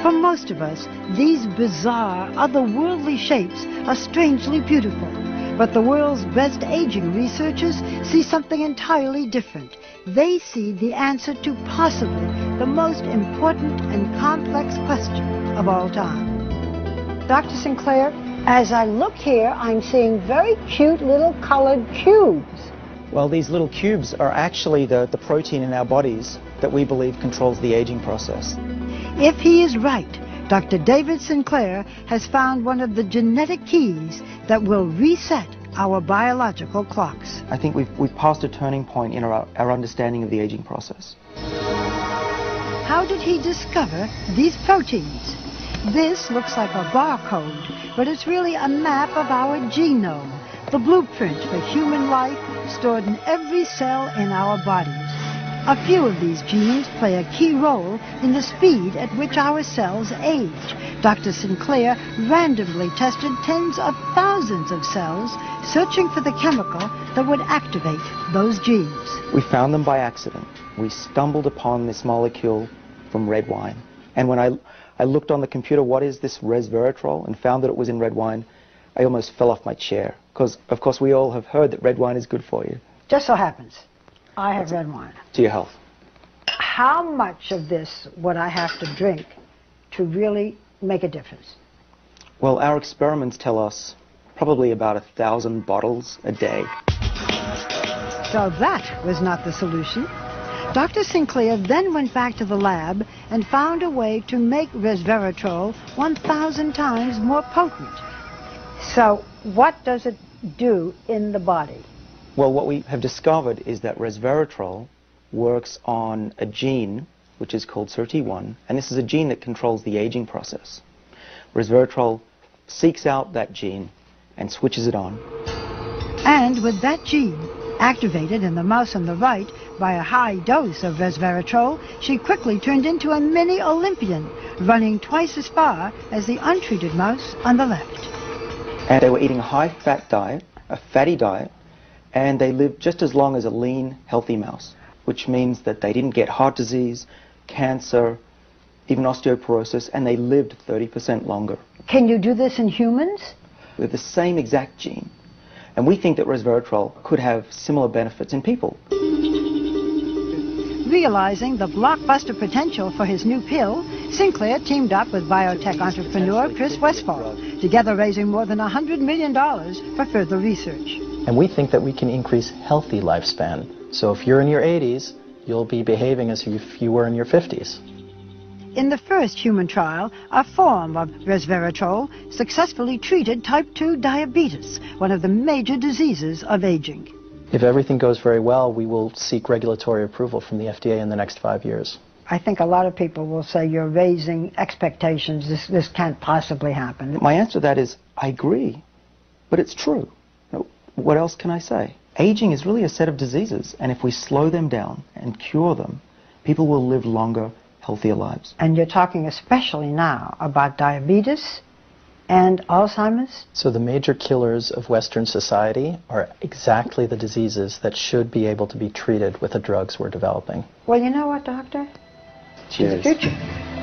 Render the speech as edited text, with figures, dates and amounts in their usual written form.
For most of us, these bizarre, otherworldly shapes are strangely beautiful. But the world's best aging researchers see something entirely different. They see the answer to possibly the most important and complex question of all time. Dr. Sinclair, as I look here, I'm seeing very cute little colored cubes. Well, these little cubes are actually the protein in our bodies that we believe controls the aging process. If he is right, Dr. David Sinclair has found one of the genetic keys that will reset our biological clocks. I think we've passed a turning point in our understanding of the aging process. How did he discover these proteins? This looks like a barcode, but it's really a map of our genome, the blueprint for human life stored in every cell in our bodies. A few of these genes play a key role in the speed at which our cells age. Dr. Sinclair randomly tested tens of thousands of cells, searching for the chemical that would activate those genes. We found them by accident. We stumbled upon this molecule from red wine. And when I looked on the computer, what is this resveratrol, and found that it was in red wine, I almost fell off my chair. Because, of course, we all have heard that red wine is good for you. Just so happens, I have red wine. To your health. How much of this would I have to drink to really make a difference? Well, our experiments tell us probably about 1,000 bottles a day. So that was not the solution. Dr. Sinclair then went back to the lab and found a way to make resveratrol 1,000 times more potent. So what does it do in the body? Well, what we have discovered is that resveratrol works on a gene which is called SIRT1, and this is a gene that controls the aging process. Resveratrol seeks out that gene and switches it on. And with that gene activated in the mouse on the right by a high dose of resveratrol, she quickly turned into a mini Olympian, running twice as far as the untreated mouse on the left. And they were eating a high-fat diet, a fatty diet, and they lived just as long as a lean, healthy mouse, which means that they didn't get heart disease, cancer, even osteoporosis, and they lived 30% longer. Can you do this in humans? With the same exact gene. And we think that resveratrol could have similar benefits in people. Realizing the blockbuster potential for his new pill, Sinclair teamed up with biotech entrepreneur Chris Westphal, together raising more than $100 million for further research. And we think that we can increase healthy lifespan. So if you're in your 80s, you'll be behaving as if you were in your 50s. In the first human trial, a form of resveratrol successfully treated type 2 diabetes, one of the major diseases of aging. If everything goes very well, we will seek regulatory approval from the FDA in the next 5 years. I think a lot of people will say you're raising expectations. This can't possibly happen. My answer to that is, I agree, but it's true. What else can I say? Aging is really a set of diseases, and if we slow them down and cure them, people will live longer, healthier lives. And you're talking especially now about diabetes and Alzheimer's? So the major killers of Western society are exactly the diseases that should be able to be treated with the drugs we're developing. Well, you know what, Doctor? Cheers. To the future.